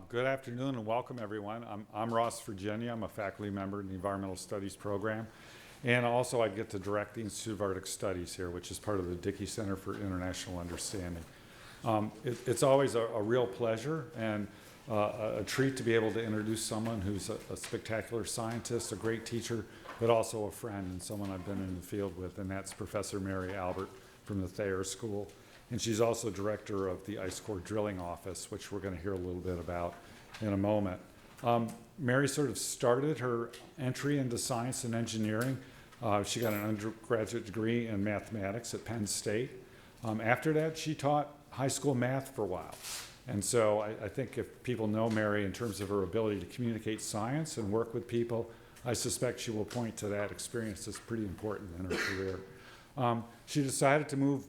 Good afternoon and welcome everyone. I'm Ross Virginia. I'm a faculty member in the Environmental Studies program. And also I get to direct the Institute of Arctic Studies here, which is part of the Dickey Center for International Understanding. It's always a real pleasure and a treat to be able to introduce someone who's a spectacular scientist, a great teacher, but also a friend and someone I've been in the field with, and that's Professor Mary Albert from the Thayer School. And she's also director of the Ice Core Drilling Office, which we're going to hear a little bit about in a moment. Mary sort of started her entry into science and engineering. She got an undergraduate degree in mathematics at Penn State. After that, she taught high school math for a while. And so I think if people know Mary in terms of her ability to communicate science and work with people, I suspect she will point to that experience as pretty important in her career. She decided to move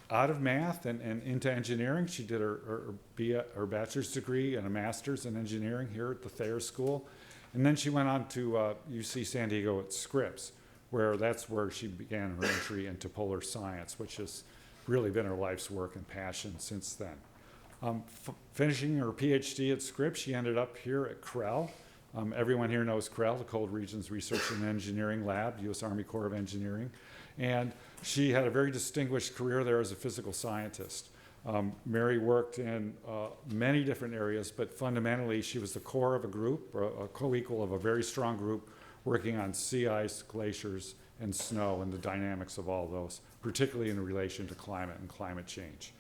out of math and into engineering. She did her bachelor's degree and a master's in engineering here at the Thayer School. And then she went on to UC San Diego at Scripps, that's where she began her entry into polar science, which has really been her life's work and passion since then. Finishing her PhD at Scripps, she ended up here at CREL. Everyone here knows CREL, the Cold Regions Research and Engineering Lab, U.S. Army Corps of Engineering. And she had a very distinguished career there as a physical scientist. Mary worked in many different areas, but fundamentally she was the core of a group, a co-equal of a very strong group, working on sea ice, glaciers, and snow, and the dynamics of all those, particularly in relation to climate and climate change.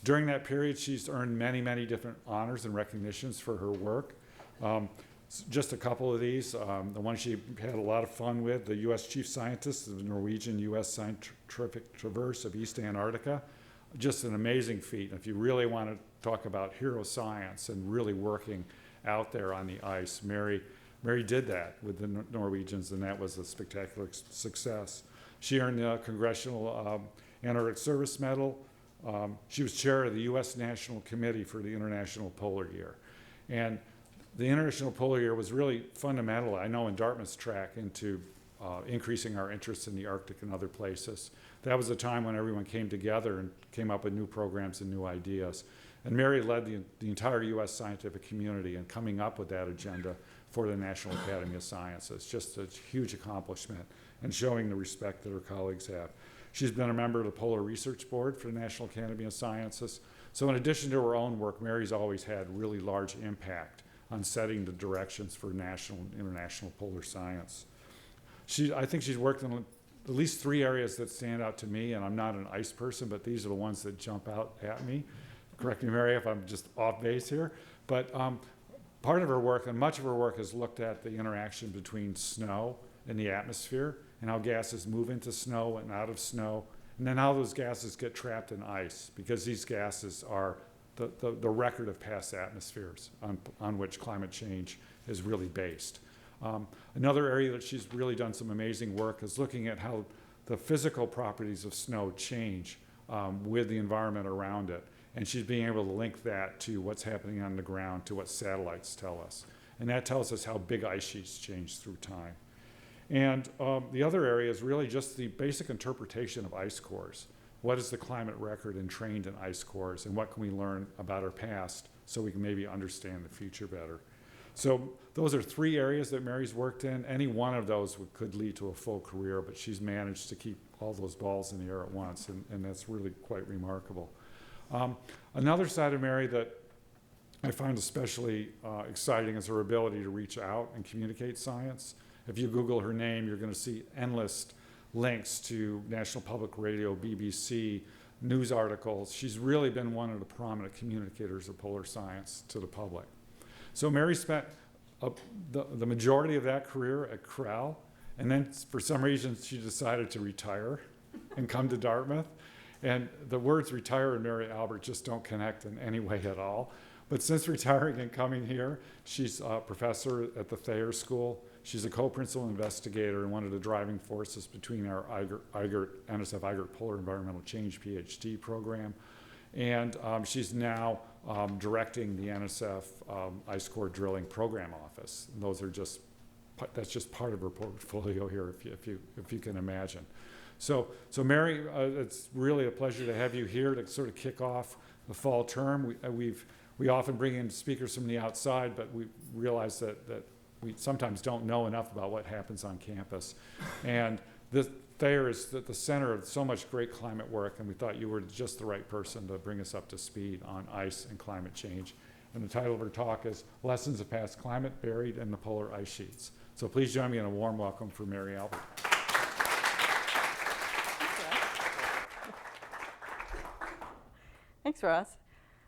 During that period, she's earned many, many different honors and recognitions for her work. Just a couple of these. The one she had a lot of fun with, the U.S. Chief Scientist of the Norwegian U.S. Scientific Traverse of East Antarctica. Just an amazing feat. And if you really want to talk about hero science and really working out there on the ice, Mary did that with the Norwegians, and that was a spectacular success. She earned the Congressional Antarctic Service Medal. She was chair of the U.S. National Committee for the International Polar Year. And the International Polar Year was really fundamental, I know, in Dartmouth's track into increasing our interest in the Arctic and other places. That was a time when everyone came together and came up with new programs and new ideas. And Mary led the entire U.S. scientific community in coming up with that agenda for the National Academy of Sciences. Just a huge accomplishment and showing the respect that her colleagues have. She's been a member of the Polar Research Board for the National Academy of Sciences. So in addition to her own work, Mary's always had really large impact on setting the directions for national and international polar science. I think she's worked in at least 3 areas that stand out to me, and I'm not an ice person, but these are the ones that jump out at me. Correct me, Mary, if I'm just off base here. But part of her work, and much of her work, has looked at the interaction between snow and the atmosphere, and how gases move into snow and out of snow, and then how those gases get trapped in ice, because these gases are the record of past atmospheres on which climate change is really based. Another area that she's really done some amazing work is looking at how the physical properties of snow change with the environment around it. And she's being able to link that to what's happening on the ground, to what satellites tell us. And that tells us how big ice sheets change through time. And the other area is really just the basic interpretation of ice cores. What is the climate record entrained in ice cores, and what can we learn about our past so we can maybe understand the future better? So those are 3 areas that Mary's worked in. Any one of those could lead to a full career, but she's managed to keep all those balls in the air at once, and that's really quite remarkable. Another side of Mary that I find especially exciting is her ability to reach out and communicate science. If you Google her name, you're going to see endless links to National Public Radio, BBC, news articles. She's really been one of the prominent communicators of polar science to the public. So Mary spent the majority of that career at CREL, and then for some reason she decided to retire and come to Dartmouth. And the words retire and Mary Albert just don't connect in any way at all. But since retiring and coming here, she's a professor at the Thayer School. She's a co-principal investigator and one of the driving forces between our NSF IGERT Polar Environmental Change PhD program. And she's now directing the NSF Ice Core Drilling Program Office. And that's just part of her portfolio here, if you can imagine. So Mary, it's really a pleasure to have you here to sort of kick off the fall term. We often bring in speakers from the outside, but we realize that we sometimes don't know enough about what happens on campus. And Thayer is at the center of so much great climate work, and we thought you were just the right person to bring us up to speed on ice and climate change. And the title of her talk is Lessons of Past Climate Buried in the Polar Ice Sheets. So please join me in a warm welcome for Mary Albert. Thanks, Ross.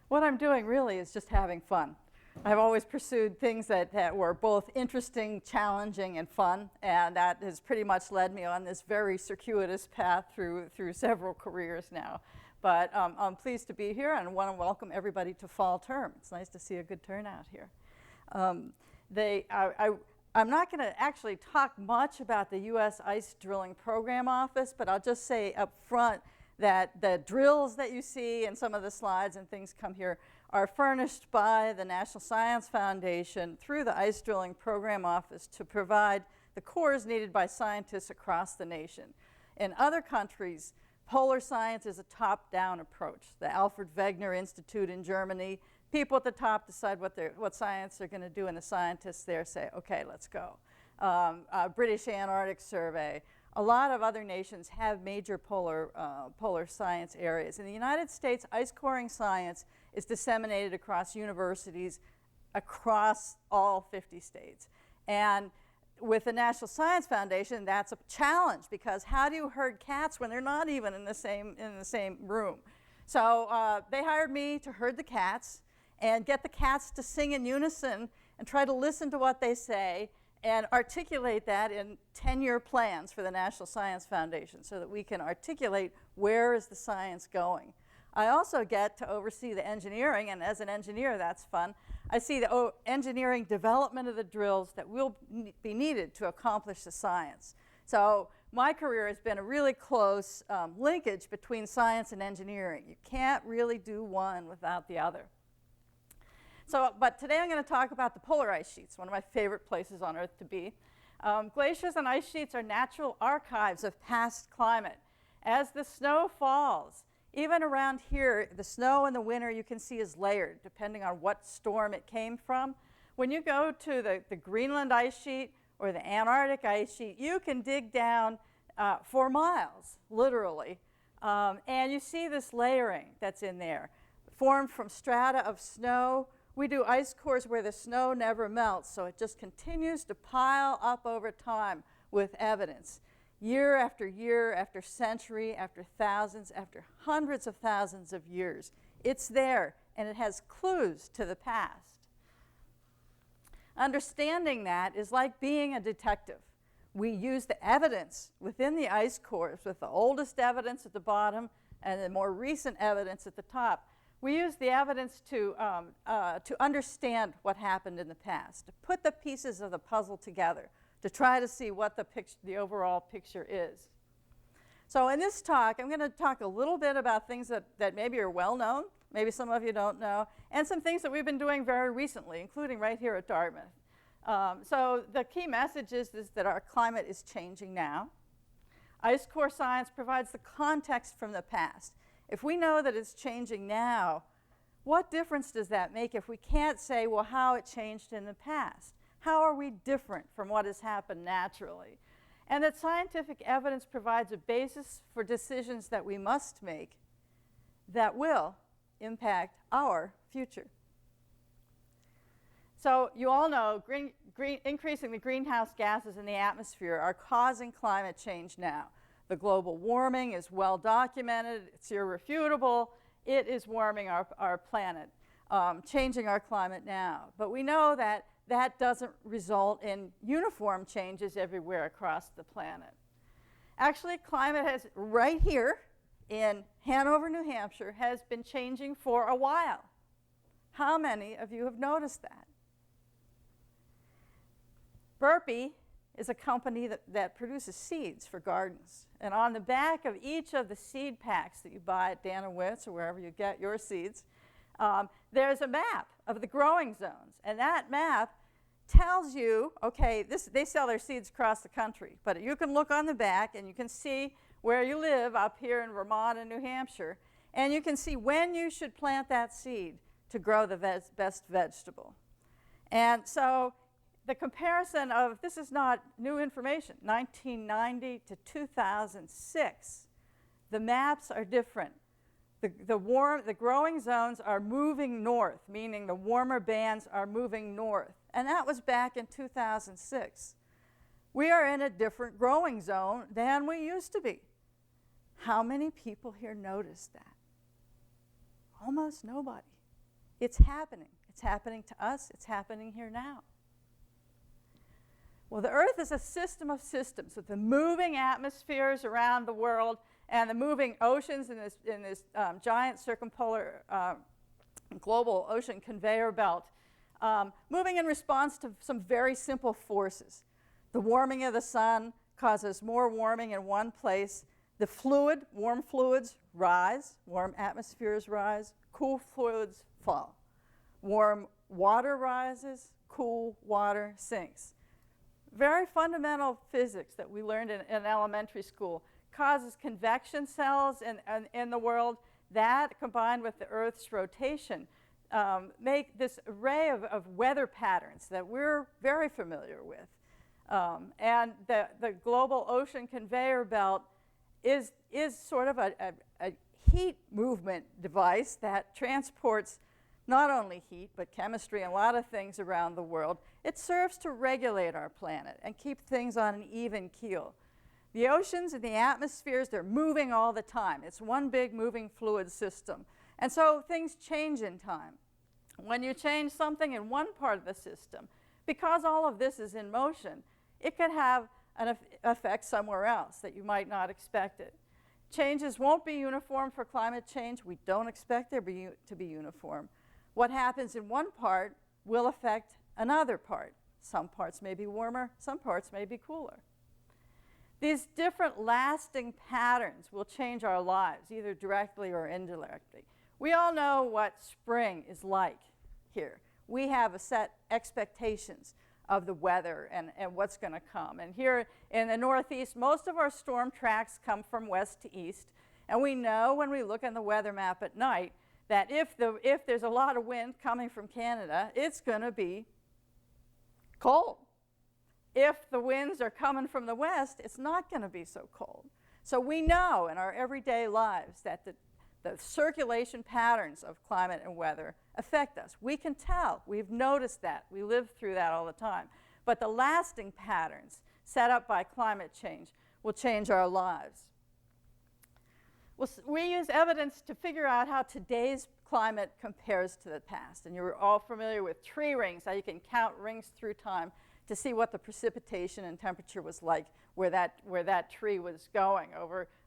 What I'm doing really is just having fun. I've always pursued things that were both interesting, challenging, and fun, and that has pretty much led me on this very circuitous path through several careers now. But I'm pleased to be here and want to welcome everybody to fall term. It's nice to see a good turnout here. I'm not going to actually talk much about the U.S. Ice Drilling Program Office, but I'll just say up front that the drills that you see and some of the slides and things come here are furnished by the National Science Foundation through the Ice Drilling Program Office to provide the cores needed by scientists across the nation. In other countries, polar science is a top-down approach. The Alfred Wegener Institute in Germany, people at the top decide what science they're going to do, and the scientists there say, okay, let's go. British Antarctic Survey. A lot of other nations have major polar science areas. In the United States, ice coring science is disseminated across universities across all 50 states. And with the National Science Foundation, that's a challenge, because how do you herd cats when they're not even in the same room? So they hired me to herd the cats and get the cats to sing in unison and try to listen to what they say and articulate that in 10-year plans for the National Science Foundation so that we can articulate where is the science going. I also get to oversee the engineering, and as an engineer, that's fun. I see the engineering development of the drills that will be needed to accomplish the science. So my career has been a really close linkage between science and engineering. You can't really do one without the other. But today I'm going to talk about the polar ice sheets, one of my favorite places on Earth to be. Glaciers and ice sheets are natural archives of past climate. As the snow falls, even around here, the snow in the winter you can see is layered, depending on what storm it came from. When you go to the Greenland ice sheet or the Antarctic ice sheet, you can dig down for miles, literally, and you see this layering that's in there, formed from strata of snow. We do ice cores where the snow never melts, so it just continues to pile up over time with evidence. Year after year, after century, after thousands, after hundreds of thousands of years. It's there, and it has clues to the past. Understanding that is like being a detective. We use the evidence within the ice cores, with the oldest evidence at the bottom and the more recent evidence at the top. We use the evidence to understand what happened in the past, to put the pieces of the puzzle together, to try to see what the overall picture is. So in this talk, I'm going to talk a little bit about things that maybe are well known, maybe some of you don't know, and some things that we've been doing very recently, including right here at Dartmouth. So the key message is that our climate is changing now. Ice core science provides the context from the past. If we know that it's changing now, what difference does that make if we can't say, well, how it changed in the past? How are we different from what has happened naturally? And that scientific evidence provides a basis for decisions that we must make that will impact our future. So you all know increasing the greenhouse gases in the atmosphere are causing climate change now. The global warming is well documented, it's irrefutable, it is warming our planet, changing our climate now. But we know that that doesn't result in uniform changes everywhere across the planet. Actually, climate has, right here in Hanover, New Hampshire, has been changing for a while. How many of you have noticed that? Burpee is a company that produces seeds for gardens. And on the back of each of the seed packs that you buy at Danowitz or wherever you get your seeds, there's a map of the growing zones. And that map tells you, okay, they sell their seeds across the country, but you can look on the back and you can see where you live up here in Vermont and New Hampshire, and you can see when you should plant that seed to grow the best vegetable. And so the comparison of, this is not new information, 1990 to 2006, the maps are different. The growing zones are moving north, meaning the warmer bands are moving north. And that was back in 2006. We are in a different growing zone than we used to be. How many people here noticed that? Almost nobody. It's happening. It's happening to us. It's happening here now. Well, the Earth is a system of systems with the moving atmospheres around the world and the moving oceans in this giant circumpolar global ocean conveyor belt, moving in response to some very simple forces. The warming of the sun causes more warming in one place. The warm fluids rise, warm atmospheres rise, cool fluids fall. Warm water rises, cool water sinks. Very fundamental physics that we learned in elementary school causes convection cells in the world that, combined with the Earth's rotation, make this array of weather patterns that we're very familiar with. And the global ocean conveyor belt is sort of a heat movement device that transports not only heat, but chemistry and a lot of things around the world. It serves to regulate our planet and keep things on an even keel. The oceans and the atmospheres, they're moving all the time. It's one big moving fluid system. And so things change in time. When you change something in one part of the system, because all of this is in motion, it could have an effect somewhere else that you might not expect it. Changes won't be uniform for climate change. We don't expect there to be uniform. What happens in one part will affect another part. Some parts may be warmer, some parts may be cooler. These different lasting patterns will change our lives, either directly or indirectly. We all know what spring is like here. We have a set expectations of the weather and what's going to come. And here in the Northeast, most of our storm tracks come from west to east. And we know when we look on the weather map at night that if there's a lot of wind coming from Canada, it's going to be cold. If the winds are coming from the west, it's not going to be so cold. So we know in our everyday lives that the circulation patterns of climate and weather affect us. We can tell. We've noticed that. We live through that all the time. But the lasting patterns set up by climate change will change our lives. We use evidence to figure out how today's climate compares to the past. And you're all familiar with tree rings, how you can count rings through time to see what the precipitation and temperature was like where that tree was going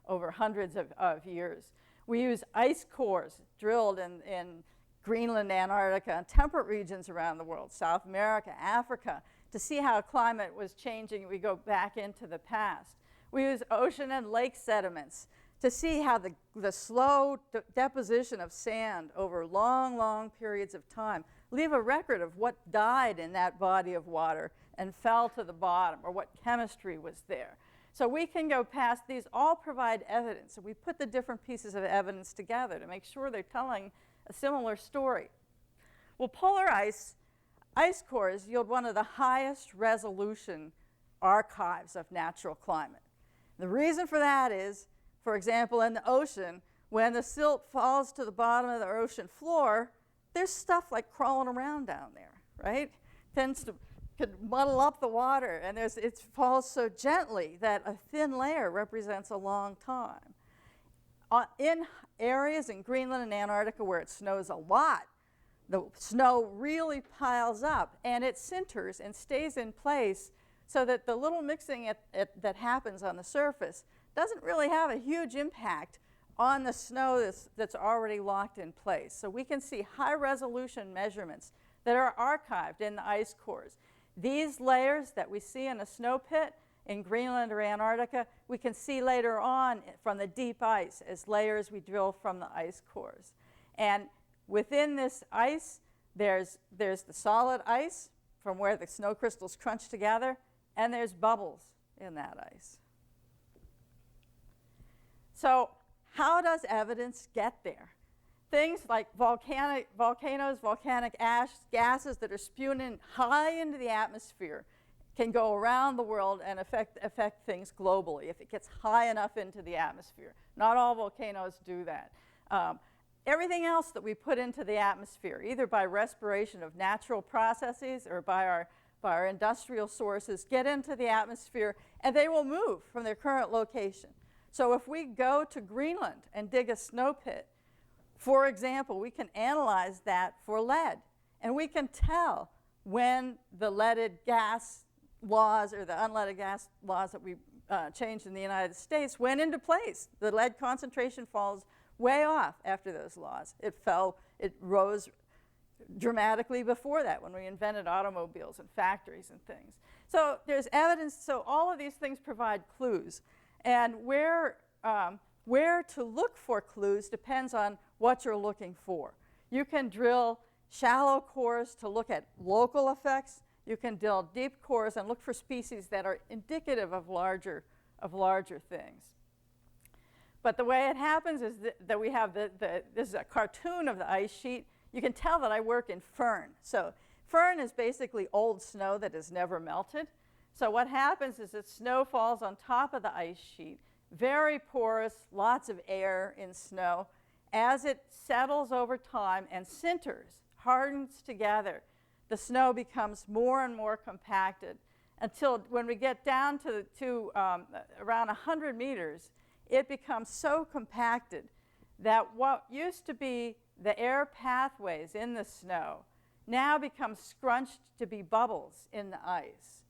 over hundreds of years. We use ice cores drilled in Greenland, Antarctica, and temperate regions around the world, South America, Africa, to see how climate was changing. We go back into the past. We use ocean and lake sediments to see how the slow deposition of sand over long, long periods of time leave a record of what died in that body of water and fell to the bottom, or what chemistry was there. So we can go past these. All provide evidence, and we put the different pieces of evidence together to make sure they're telling a similar story. Well, polar ice cores yield one of the highest resolution archives of natural climate. The reason for that is, for example, in the ocean, when the silt falls to the bottom of the ocean floor, there's stuff like crawling around down there, right? Could muddle up the water, and it falls so gently that a thin layer represents a long time. In areas in Greenland and Antarctica where it snows a lot, the snow really piles up, and it sinters and stays in place so that the little mixing that happens on the surface doesn't really have a huge impact on the snow that's already locked in place. So we can see high-resolution measurements that are archived in the ice cores. These layers that we see in a snow pit in Greenland or Antarctica, we can see later on from the deep ice as layers we drill from the ice cores. And within this ice, there's the solid ice from where the snow crystals crunch together, and there's bubbles in that ice. So how does evidence get there? Things like volcanoes, volcanic ash, gases that are spewed in high into the atmosphere can go around the world and affect things globally if it gets high enough into the atmosphere. Not all volcanoes do that. Everything else that we put into the atmosphere, either by respiration of natural processes or by our industrial sources, get into the atmosphere, and they will move from their current location. So if we go to Greenland and dig a snow pit, for example, we can analyze that for lead, and we can tell when the leaded gas laws or the unleaded gas laws that we changed in the United States went into place. The lead concentration falls way off after those laws. It rose dramatically before that when we invented automobiles and factories and things. So there's evidence, so all of these things provide clues. And where to look for clues depends on what you're looking for. You can drill shallow cores to look at local effects. You can drill deep cores and look for species that are indicative of larger things. But the way it happens is that we have this is a cartoon of the ice sheet. You can tell that I work in firn. So firn is basically old snow that has never melted. So what happens is that snow falls on top of the ice sheet, very porous, lots of air in snow. As it settles over time and sinters, hardens together, the snow becomes more and more compacted until when we get down to around 100 meters, it becomes so compacted that what used to be the air pathways in the snow now become scrunched to be bubbles in the ice.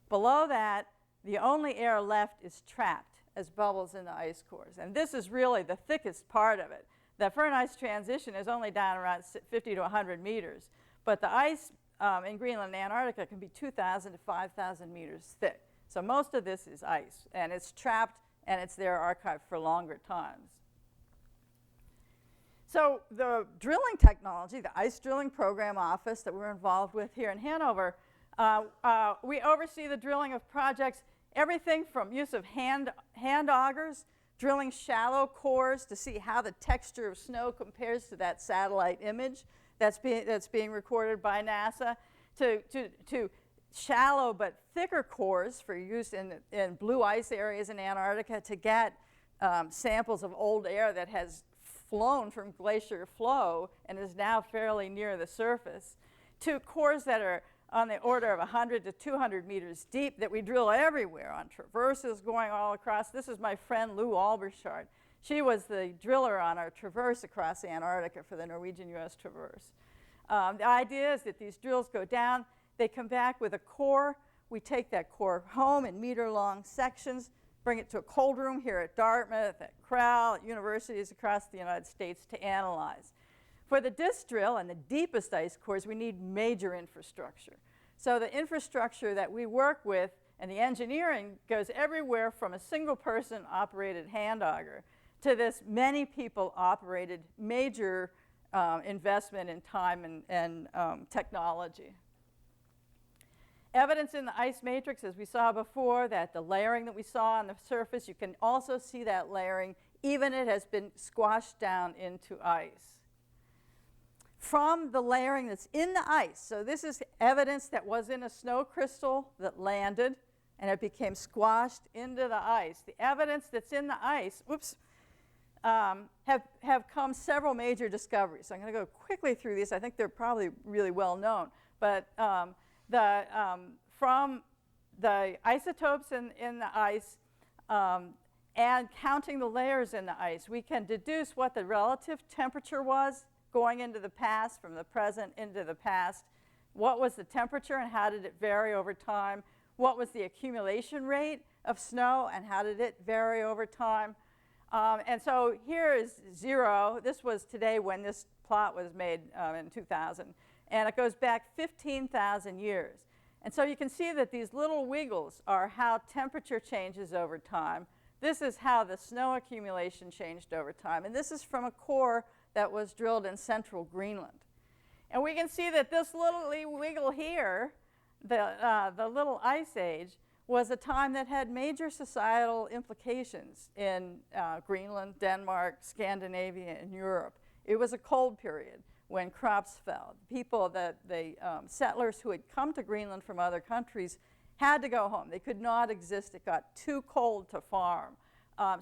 Below that, the only air left is trapped as bubbles in the ice cores. And this is really the thickest part of it. The firn-ice transition is only down around 50 to 100 meters. But the ice in Greenland and Antarctica can be 2,000 to 5,000 meters thick. So most of this is ice. And it's trapped, and it's there archived for longer times. So the drilling technology, the ice drilling program office that we're involved with here in Hanover, we oversee the drilling of projects, everything from use of hand augers, drilling shallow cores to see how the texture of snow compares to that satellite image that's being recorded by NASA, to shallow but thicker cores for use in blue ice areas in Antarctica to get samples of old air that has flown from glacier flow and is now fairly near the surface, to cores that are on the order of 100 to 200 meters deep that we drill everywhere on traverses going all across. This is my friend Lou Albershard. She was the driller on our traverse across Antarctica for the Norwegian-US Traverse. The idea is that these drills go down, they come back with a core. We take that core home in meter-long sections, bring it to a cold room here at Dartmouth, at Crowell, at universities across the United States to analyze. For the disc drill and the deepest ice cores, we need major infrastructure. So the infrastructure that we work with and the engineering goes everywhere from a single person operated hand auger to this many people operated major investment in time and technology. Evidence in the ice matrix, as we saw before, that the layering that we saw on the surface, you can also see that layering even it has been squashed down into ice. From the layering that's in the ice, so this is evidence that was in a snow crystal that landed and it became squashed into the ice. The evidence that's in the ice, have come several major discoveries. So I'm going to go quickly through these. I think they're probably really well known. But from the isotopes in the ice and counting the layers in the ice, we can deduce what the relative temperature was going into the past, from the present into the past. What was the temperature and how did it vary over time? What was the accumulation rate of snow and how did it vary over time? And so here is 0. This was today when this plot was made in 2000. And it goes back 15,000 years. And so you can see that these little wiggles are how temperature changes over time. This is how the snow accumulation changed over time. And this is from a core that was drilled in central Greenland. And we can see that this little wiggle here, the little ice age, was a time that had major societal implications in Greenland, Denmark, Scandinavia, and Europe. It was a cold period when crops fell. People, the settlers who had come to Greenland from other countries had to go home. They could not exist. It got too cold to farm.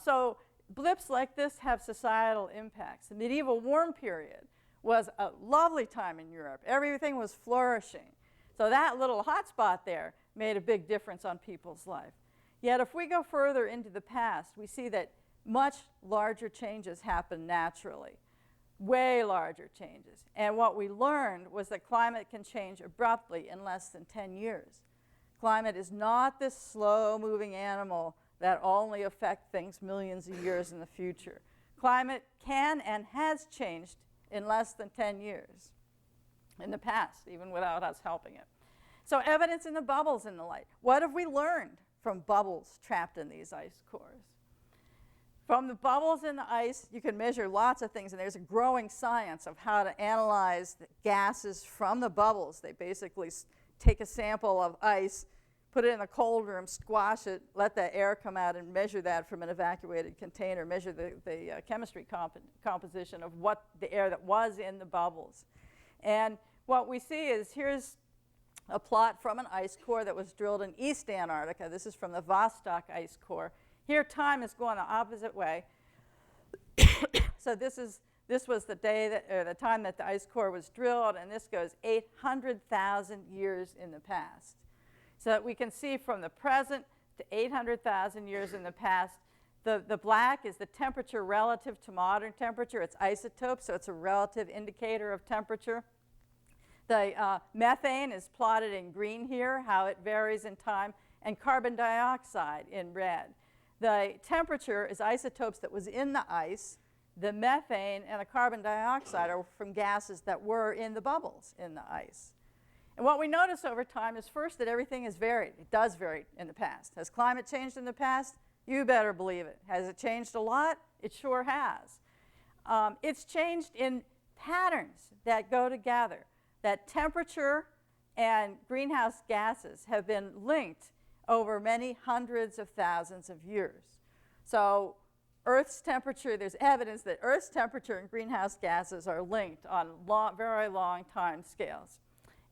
So blips like this have societal impacts. The medieval warm period was a lovely time in Europe. Everything was flourishing. So that little hot spot there made a big difference on people's life. Yet if we go further into the past, we see that much larger changes happen naturally, way larger changes. And what we learned was that climate can change abruptly in less than 10 years. Climate is not this slow-moving animal that only affects things millions of years in the future. Climate can and has changed in less than 10 years in the past, even without us helping it. So evidence in the bubbles in the light. What have we learned from bubbles trapped in these ice cores? From the bubbles in the ice, you can measure lots of things, and there's a growing science of how to analyze the gases from the bubbles. They basically take a sample of ice, put it in a cold room, squash it, let the air come out, and measure that from an evacuated container, measure the chemistry composition of what the air that was in the bubbles. And what we see is here's a plot from an ice core that was drilled in East Antarctica. This is from the Vostok ice core. Here, time is going the opposite way. So this was the day that, or the time that the ice core was drilled, and this goes 800,000 years in the past. So that we can see from the present to 800,000 years in the past. The black is the temperature relative to modern temperature. It's isotope, so it's a relative indicator of temperature. The methane is plotted in green here, how it varies in time, and carbon dioxide in red. The temperature is isotopes that was in the ice. The methane and the carbon dioxide are from gases that were in the bubbles in the ice. And what we notice over time is first that everything is varied. It does vary in the past. Has climate changed in the past? You better believe it. Has it changed a lot? It sure has. It's changed in patterns that go together. That temperature and greenhouse gases have been linked over many hundreds of thousands of years. So Earth's temperature, there's evidence that Earth's temperature and greenhouse gases are linked on very long time scales.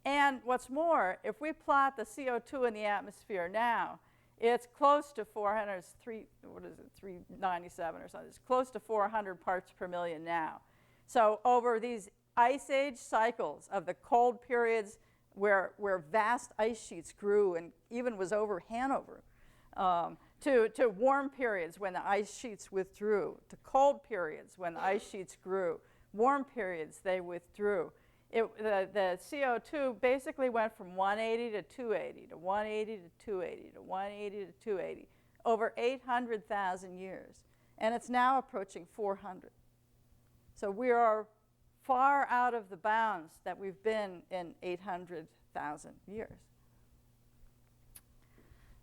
And what's more, if we plot the CO2 in the atmosphere now, it's close to 397 or something. It's close to 400 parts per million now. So over these ice age cycles of the cold periods where vast ice sheets grew and even was over Hanover, to warm periods when the ice sheets withdrew, to cold periods when the ice sheets grew, warm periods they withdrew. The CO2 basically went from 180 to 280 to 180 to 280 to 180 to 280 over 800,000 years. And it's now approaching 400. So we are far out of the bounds that we've been in 800,000 years.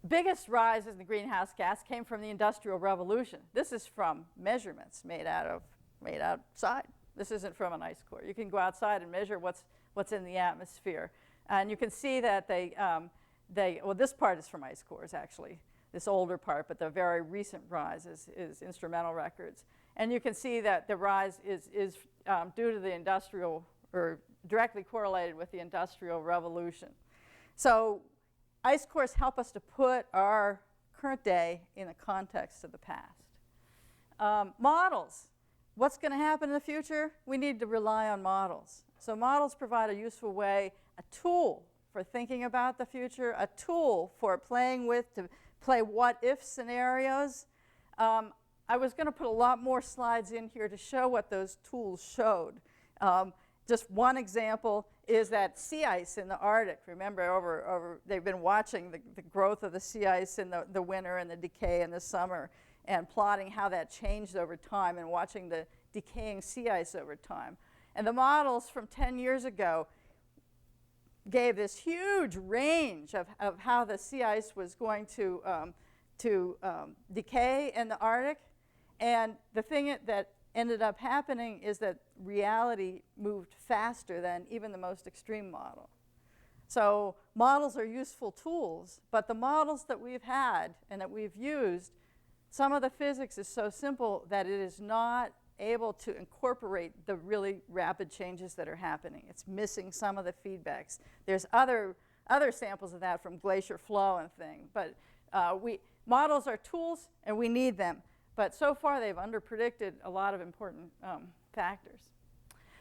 Biggest rise in the greenhouse gas came from the Industrial Revolution. This is from measurements made outside. This isn't from an ice core. You can go outside and measure what's in the atmosphere. And you can see that well, this part is from ice cores, actually, this older part, but the very recent rise is instrumental records. And you can see that the rise is due to the industrial, or directly correlated with the Industrial Revolution. So ice cores help us to put our current day in the context of the past. Models. What's going to happen in the future? We need to rely on models. So models provide a useful way, a tool for thinking about the future, a tool for playing with, to play what-if scenarios. I was going to put a lot more slides in here to show what those tools showed. Just one example is that sea ice in the Arctic. Remember, they've been watching the growth of the sea ice in the winter and the decay in the summer, and plotting how that changed over time and watching the decaying sea ice over time. And the models from 10 years ago gave this huge range of how the sea ice was going to decay in the Arctic. And the thing that ended up happening is that reality moved faster than even the most extreme model. So models are useful tools, but the models that we've had and that we've used, some of the physics is so simple that it is not able to incorporate the really rapid changes that are happening. It's missing some of the feedbacks. There's other samples of that from glacier flow and things, but models are tools and we need them. But so far they've underpredicted a lot of important factors.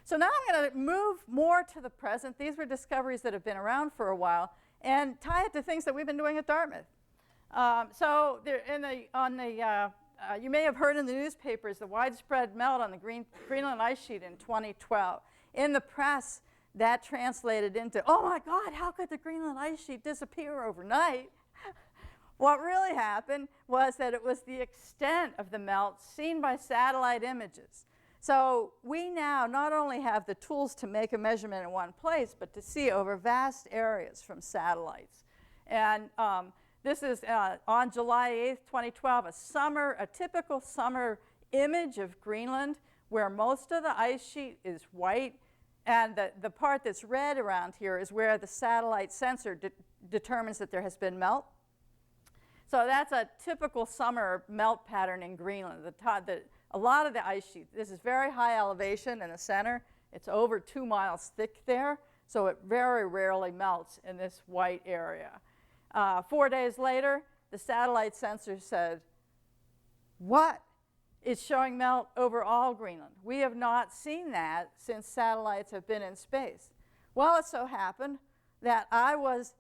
So now I'm going to move more to the present. These were discoveries that have been around for a while and tie it to things that we've been doing at Dartmouth. So you may have heard in the newspapers the widespread melt on the Greenland ice sheet in 2012. In the press, that translated into, oh my God, how could the Greenland ice sheet disappear overnight? What really happened was that it was the extent of the melt seen by satellite images. So we now not only have the tools to make a measurement in one place, but to see over vast areas from satellites. And this is on July 8th, 2012, a typical summer image of Greenland where most of the ice sheet is white, and the part that's red around here is where the satellite sensor determines that there has been melt. So that's a typical summer melt pattern in Greenland. A lot of the ice sheet, this is very high elevation in the center. It's over 2 miles thick there, so it very rarely melts in this white area. 4 days later, the satellite sensor said, what? It's showing melt over all Greenland. We have not seen that since satellites have been in space. Well, it so happened that I was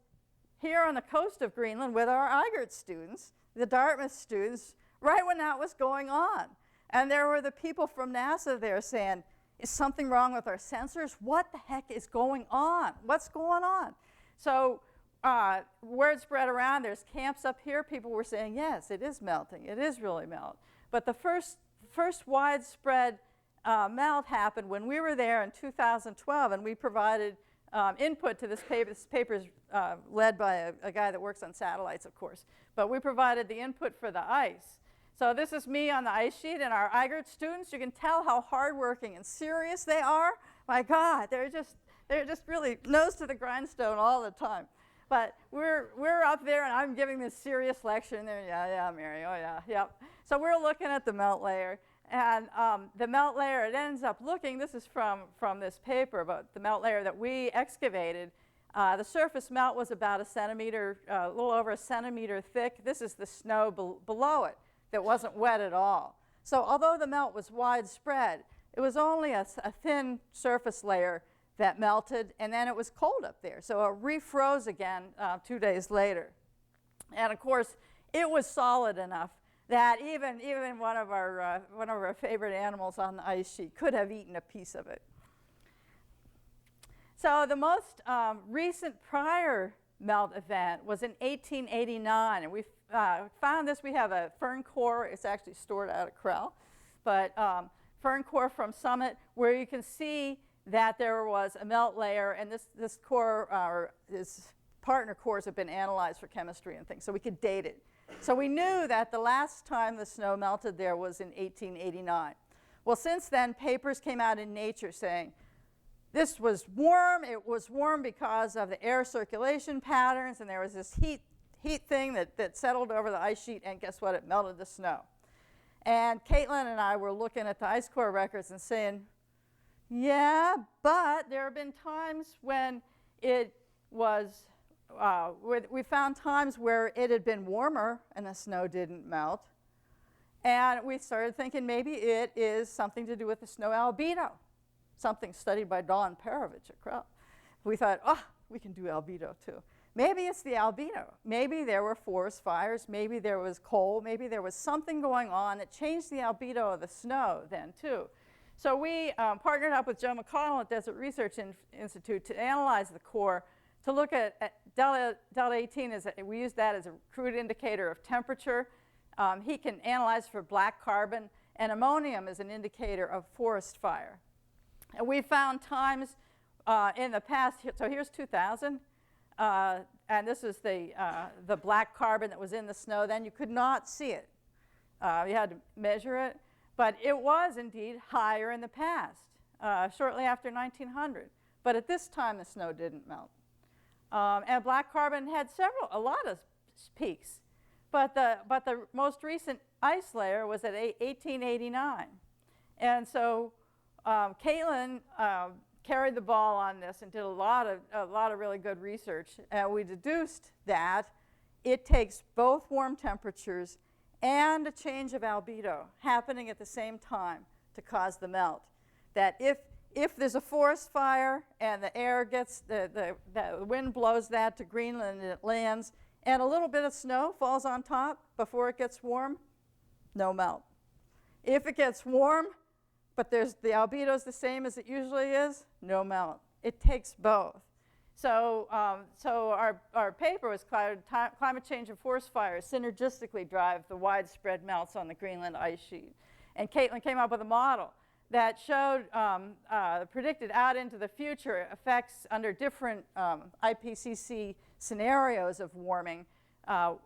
here on the coast of Greenland with our IGERT students, the Dartmouth students, right when that was going on. And there were the people from NASA there saying, is something wrong with our sensors? What the heck is going on? What's going on? So word spread around. There's camps up here. People were saying, yes, it is melting. It is really melt. But the first widespread melt happened when we were there in 2012, and we provided input to this paper. This paper is led by a guy that works on satellites, of course. But we provided the input for the ice. So this is me on the ice sheet, and our IGERT students. You can tell how hardworking and serious they are. My God, they're just really nose to the grindstone all the time. But we're up there, and I'm giving this serious lecture, and they're, yeah, Mary, oh yeah, yep. So we're looking at the melt layer, and the melt layer, it ends up looking, this is from this paper, but the melt layer that we excavated, the surface melt was about a centimeter, a little over a centimeter thick. This is the snow below it that wasn't wet at all. So although the melt was widespread, it was only a thin surface layer that melted, and then it was cold up there. So it refroze again 2 days later. And of course, it was solid enough that even one of our favorite animals on the ice sheet could have eaten a piece of it. So the most recent prior melt event was in 1889, and we found this. We have a fern core. It's actually stored out at Krell, but fern core from Summit, where you can see that there was a melt layer, and this core, this partner cores have been analyzed for chemistry and things, so we could date it. So we knew that the last time the snow melted there was in 1889. Well, since then, papers came out in Nature saying this was warm. It was warm because of the air circulation patterns, and there was this heat thing that settled over the ice sheet, and guess what? It melted the snow. And Caitlin and I were looking at the ice core records and saying, yeah, but there have been times when it was, we found times where it had been warmer and the snow didn't melt. And we started thinking maybe it is something to do with the snow albedo, something studied by Dawn Perovich at Krell. We thought, oh, we can do albedo too. Maybe it's the albedo. Maybe there were forest fires. Maybe there was coal. Maybe there was something going on that changed the albedo of the snow then too. So we partnered up with Joe McConnell at Desert Research Institute to analyze the core, to look at delta 18. We use that as a crude indicator of temperature. He can analyze for black carbon, and ammonium is an indicator of forest fire. And we found times in the past, so here's 2000, and this is the black carbon that was in the snow then. You could not see it. You had to measure it. But it was indeed higher in the past, shortly after 1900. But at this time, the snow didn't melt. And black carbon had a lot of peaks. But the most recent ice layer was at 1889. And so Caitlin carried the ball on this and did a lot of really good research. And we deduced that it takes both warm temperatures and a change of albedo happening at the same time to cause the melt. That if there's a forest fire and the air gets, the wind blows that to Greenland and it lands, and a little bit of snow falls on top before it gets warm, no melt. If it gets warm, but the albedo is the same as it usually is, no melt. It takes both. So our paper was climate change and forest fires synergistically drive the widespread melts on the Greenland ice sheet. And Caitlin came up with a model that showed predicted out into the future effects under different IPCC scenarios of warming,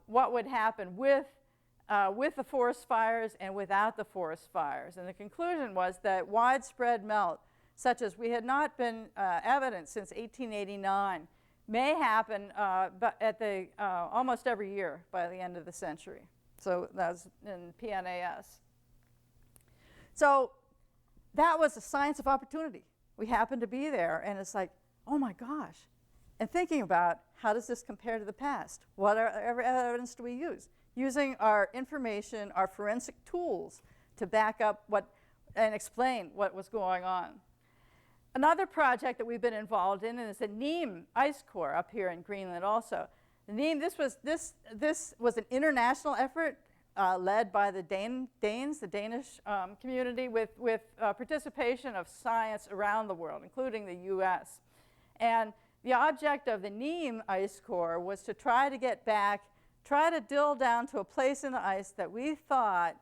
what would happen with the forest fires and without the forest fires. And the conclusion was that widespread melt, such as we had not been evident since 1889, may happen but at almost every year by the end of the century. So that's in PNAS. So that was a science of opportunity. We happened to be there, and it's like, oh my gosh. And thinking about, how does this compare to the past? What evidence do we use? Using our information, our forensic tools to back up and explain what was going on. Another project that we've been involved in is the Nîmes ice core up here in Greenland also. The Nîmes, this was an international effort led by the Danes, the Danish community, with participation of science around the world, including the US. And the object of the Nîmes ice core was to try to get back, try to drill down to a place in the ice that we thought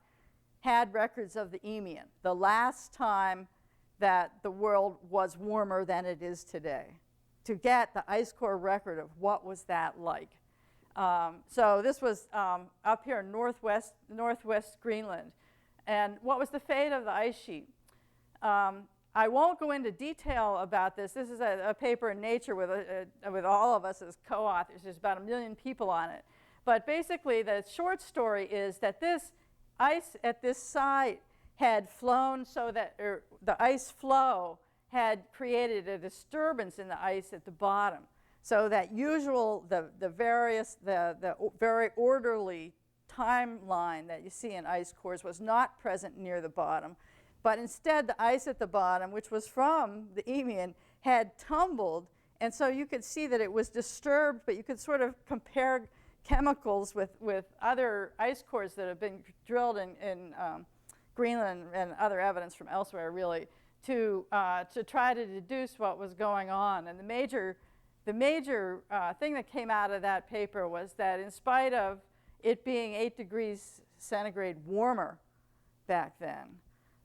had records of the Eemian, the last time that the world was warmer than it is today, to get the ice core record of what was that like. So this was up here in northwest Greenland. And what was the fate of the ice sheet? I won't go into detail about this. This is a paper in Nature with all of us as co-authors. There's about 1 million people on it. But basically, the short story is that this ice at this site had flown so that the ice flow had created a disturbance in the ice at the bottom. So that the very orderly timeline that you see in ice cores was not present near the bottom. But instead, the ice at the bottom, which was from the Eemian, had tumbled. And so you could see that it was disturbed, but you could sort of compare chemicals with other ice cores that have been drilled in Greenland and other evidence from elsewhere, really, to try to deduce what was going on. And the major thing that came out of that paper was that in spite of it being 8 degrees centigrade warmer back then,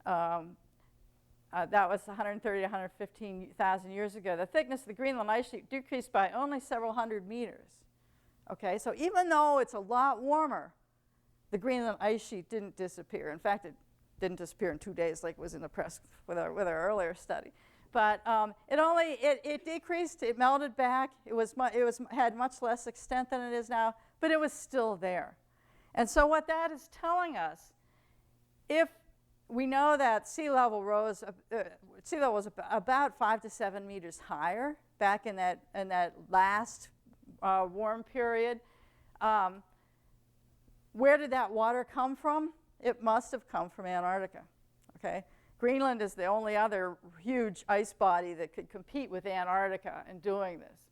that was 130 to 115,000 years ago, the thickness of the Greenland ice sheet decreased by only several hundred meters. Okay, so even though it's a lot warmer, the Greenland ice sheet didn't disappear. In fact, it didn't disappear in 2 days like it was in the press with our earlier study. But it decreased, it melted back, had much less extent than it is now, but it was still there. And so what that is telling us, if we know that sea level was about 5 to 7 meters higher back in that last warm period, where did that water come from? It must have come from Antarctica. Okay? Greenland is the only other huge ice body that could compete with Antarctica in doing this.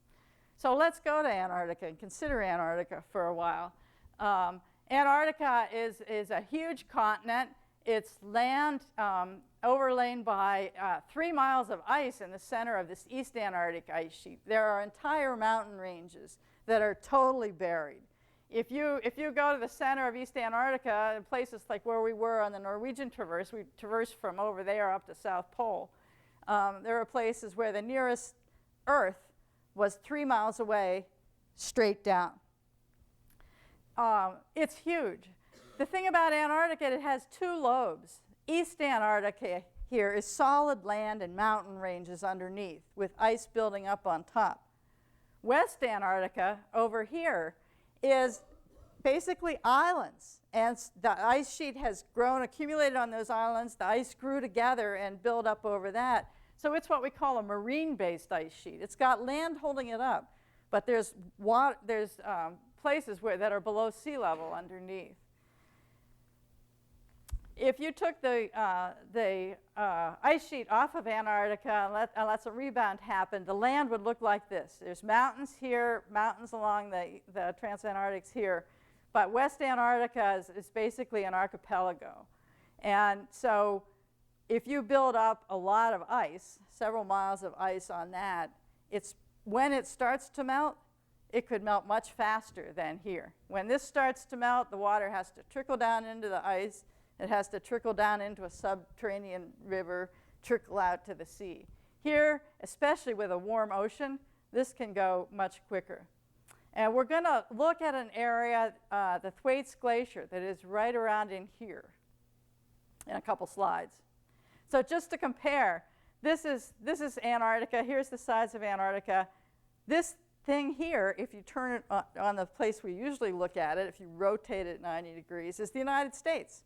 So let's go to Antarctica and consider Antarctica for a while. Antarctica is a huge continent. It's land overlain by 3 miles of ice in the center of this East Antarctic ice sheet. There are entire mountain ranges that are totally buried. If you go to the center of East Antarctica, places like where we were on the Norwegian Traverse, we traversed from over there up to South Pole, there are places where the nearest Earth was 3 miles away, straight down. It's huge. The thing about Antarctica, it has 2 lobes. East Antarctica here is solid land and mountain ranges underneath with ice building up on top. West Antarctica over here is basically islands. And the ice sheet has grown, accumulated on those islands. The ice grew together and built up over that. So it's what we call a marine-based ice sheet. It's got land holding it up, but there's places that are below sea level underneath. If you took the ice sheet off of Antarctica and let some rebound happen, the land would look like this. There's mountains here, mountains along the Transantarctics here, but West Antarctica is basically an archipelago. And so if you build up a lot of ice, several miles of ice on that, when it starts to melt, it could melt much faster than here. When this starts to melt, the water has to trickle down into the ice. It has to trickle down into a subterranean river, trickle out to the sea. Here, especially with a warm ocean, this can go much quicker. And we're going to look at an area, the Thwaites Glacier, that is right around in here in a couple slides. So just to compare, this is Antarctica. Here's the size of Antarctica. This thing here, if you turn it on the place we usually look at it, if you rotate it 90 degrees, is the United States.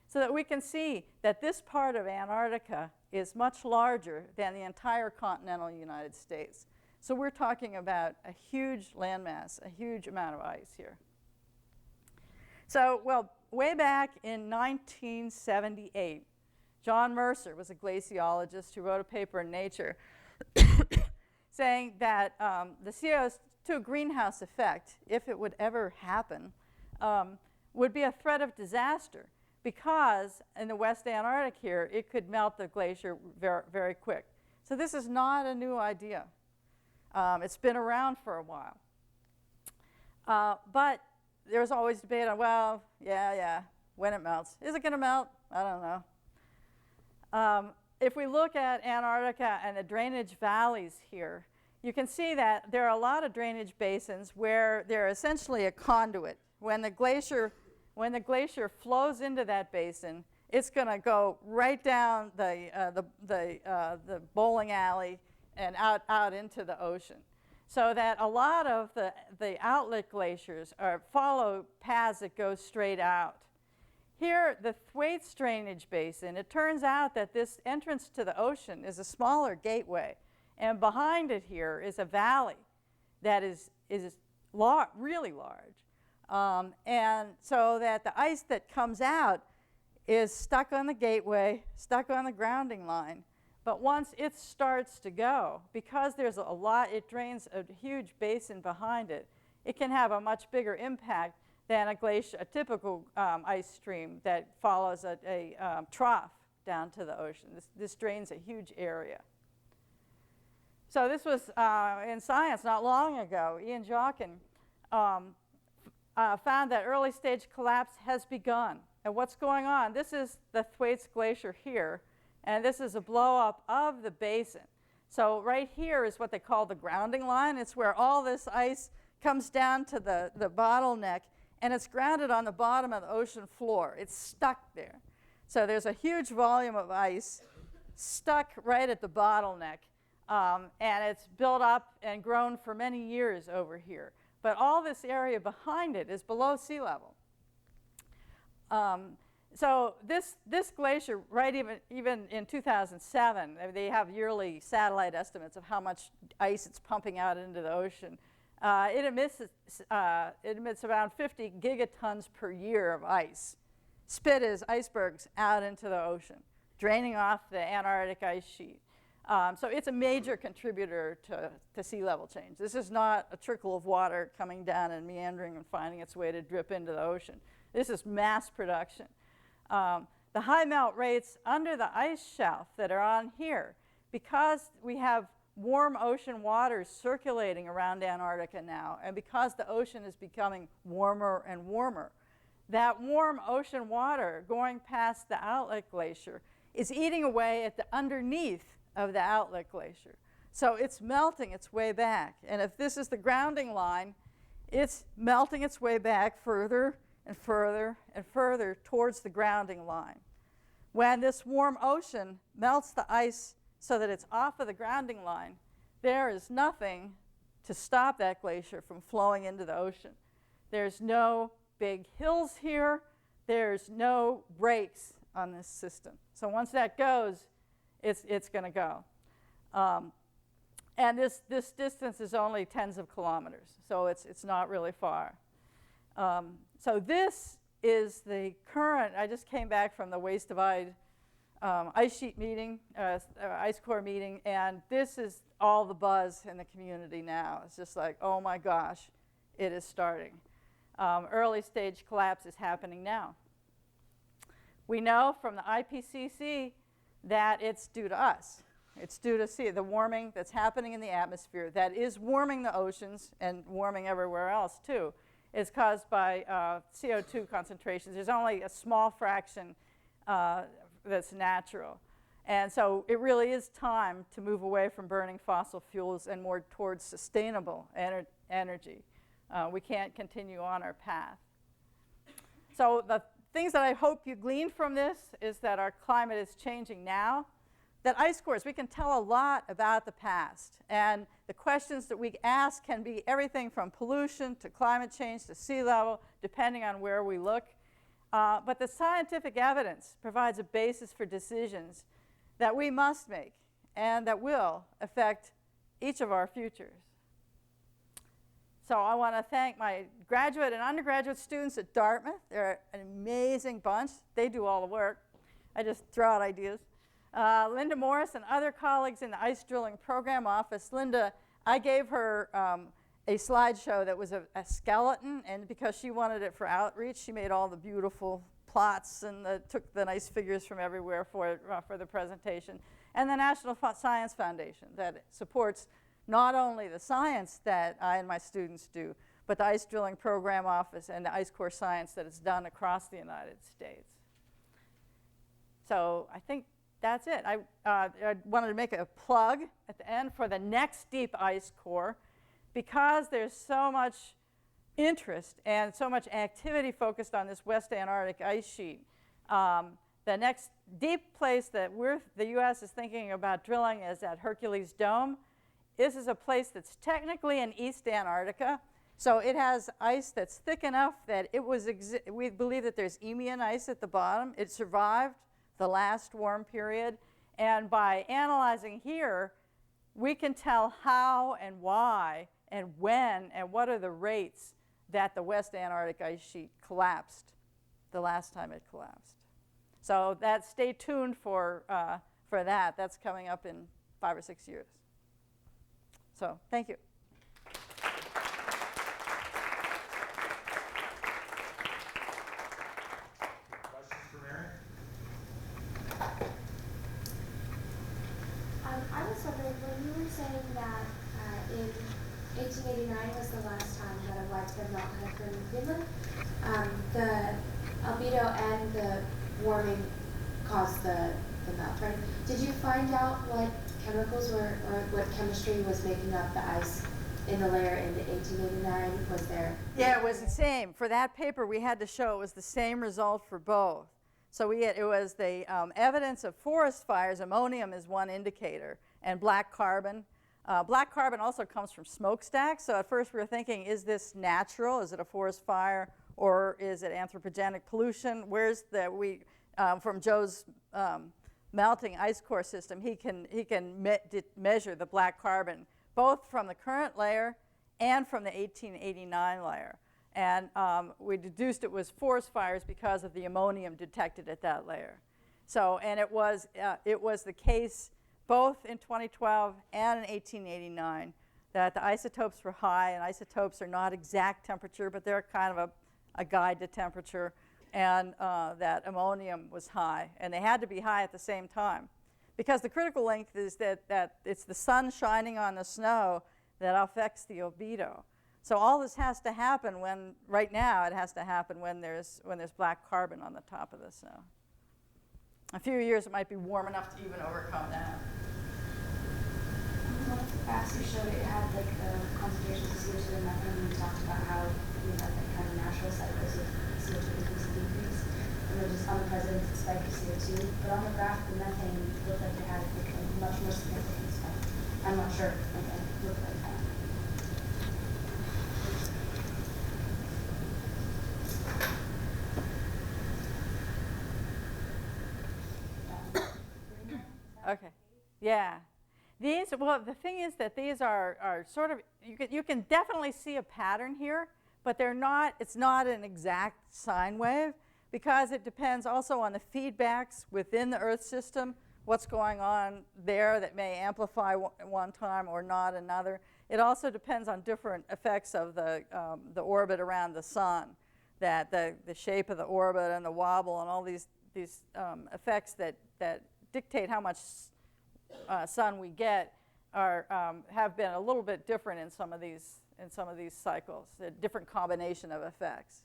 So that we can see that this part of Antarctica is much larger than the entire continental United States. So we're talking about a huge landmass, a huge amount of ice here. So, well, way back in 1978, John Mercer was a glaciologist who wrote a paper in Nature saying that the CO2 greenhouse effect, if it would ever happen, would be a threat of disaster, because in the West Antarctic here, it could melt the glacier very, very quick. So this is not a new idea. It's been around for a while. But there's always debate on, well, yeah, when it melts. Is it going to melt? I don't know. If we look at Antarctica and the drainage valleys here, you can see that there are a lot of drainage basins where they're essentially a conduit. When the glacier flows into that basin, it's going to go right down the bowling alley and out into the ocean. So that a lot of the outlet glaciers follow paths that go straight out. Here, the Thwaites drainage basin, it turns out that this entrance to the ocean is a smaller gateway. And behind it here is a valley that is really large. And so that the ice that comes out is stuck on the gateway, stuck on the grounding line. But once it starts to go, because there's it drains a huge basin behind it, it can have a much bigger impact than a typical ice stream that follows a trough down to the ocean. This drains a huge area. So this was in Science not long ago. Ian Jockin found that early stage collapse has begun. And what's going on? This is the Thwaites Glacier here, and this is a blow up of the basin. So right here is what they call the grounding line. It's where all this ice comes down to the bottleneck, and it's grounded on the bottom of the ocean floor. It's stuck there. So there's a huge volume of ice stuck right at the bottleneck, and it's built up and grown for many years over here. But all this area behind it is below sea level. So this glacier, right, even in 2007, they have yearly satellite estimates of how much ice it's pumping out into the ocean. It emits around 50 gigatons per year of ice, spit as icebergs out into the ocean, draining off the Antarctic ice sheet. So it's a major contributor to sea level change. This is not a trickle of water coming down and meandering and finding its way to drip into the ocean. This is mass production. The high melt rates under the ice shelf that are on here, because we have warm ocean waters circulating around Antarctica now, and because the ocean is becoming warmer and warmer, that warm ocean water going past the outlet glacier is eating away at the underneath of the outlet glacier. So it's melting its way back. And if this is the grounding line, it's melting its way back further and further and further towards the grounding line. When this warm ocean melts the ice so that it's off of the grounding line, there is nothing to stop that glacier from flowing into the ocean. There's no big hills here. There's no breaks on this system. So once that goes, it's going to go. And this distance is only tens of kilometers, so it's not really far. So this is the current. I just came back from the Waste Divide ice sheet meeting, ice core meeting, and this is all the buzz in the community now. It's just like, oh my gosh, it is starting. Early stage collapse is happening now. We know from the IPCC that it's due to us. It's due to the warming that's happening in the atmosphere that is warming the oceans and warming everywhere else too. It's caused by CO2 concentrations. There's only a small fraction that's natural. And so it really is time to move away from burning fossil fuels and more towards sustainable energy. We can't continue on our path. So the things that I hope you glean from this is that our climate is changing now. That ice cores, we can tell a lot about the past. And the questions that we ask can be everything from pollution to climate change to sea level, depending on where we look. But the scientific evidence provides a basis for decisions that we must make and that will affect each of our futures. So I want to thank my graduate and undergraduate students at Dartmouth. They're an amazing bunch. They do all the work. I just throw out ideas. Linda Morris and other colleagues in the ice drilling program office. Linda, I gave her a slideshow that was a skeleton, and because she wanted it for outreach, she made all the beautiful plots and took the nice figures from everywhere for the presentation. And the National Science Foundation that supports not only the science that I and my students do, but the ice drilling program office and the ice core science that is done across the United States. So I think that's it. I wanted to make a plug at the end for the next deep ice core, because there's so much interest and so much activity focused on this West Antarctic ice sheet. The next deep place that the U.S. is thinking about drilling is at Hercules Dome. This is a place that's technically in East Antarctica, so it has ice that's thick enough that we believe that there's Eemian ice at the bottom. It survived the last warm period, and by analyzing here, we can tell how and why and when and what are the rates that the West Antarctic ice sheet collapsed the last time it collapsed. So stay tuned for that. That's coming up in 5 or 6 years. So thank you. Questions for Mary? I was wondering, when you were saying that in 1889 was the last time that a widespread melt had occurred in Greenland, the albedo and the warming caused the melt, right? Did you find out what chemicals or what chemistry was making up the ice in the layer in 1889? Was there? Yeah, it was the same. For that paper, we had to show it was the same result for both. So it was the evidence of forest fires. Ammonium is one indicator, and black carbon. Black carbon also comes from smokestacks. So at first we were thinking, is this natural? Is it a forest fire, or is it anthropogenic pollution? From Joe's melting ice core system, he can measure the black carbon both from the current layer and from the 1889 layer. And we deduced it was forest fires because of the ammonium detected at that layer. So, and it was the case both in 2012 and in 1889 that the isotopes were high, and isotopes are not exact temperature, but they're kind of a guide to temperature, and that ammonium was high, and they had to be high at the same time. Because the critical link is that it's the sun shining on the snow that affects the albedo. So all this has to happen right now it has to happen when there's black carbon on the top of the snow. A few years it might be warm enough to even overcome that. One of the graphs you showed, it had like the concentrations of CO2 and methane, and you talked about how we had like kind of natural cycles of CO2 increase and decrease, and then just unprecedented spike of CO2. But on the graph, the methane looked like it had like a much more significant spike. I'm not sure, like it looked like that. Okay. Yeah. These, well, the thing is that these are sort of, you can definitely see a pattern here, but they're not, it's not an exact sine wave because it depends also on the feedbacks within the Earth system, what's going on there that may amplify one time or not another. It also depends on different effects of the orbit around the sun, that the shape of the orbit and the wobble and all these effects that dictate how much sun we get have been a little bit different in some of these cycles, a different combination of effects.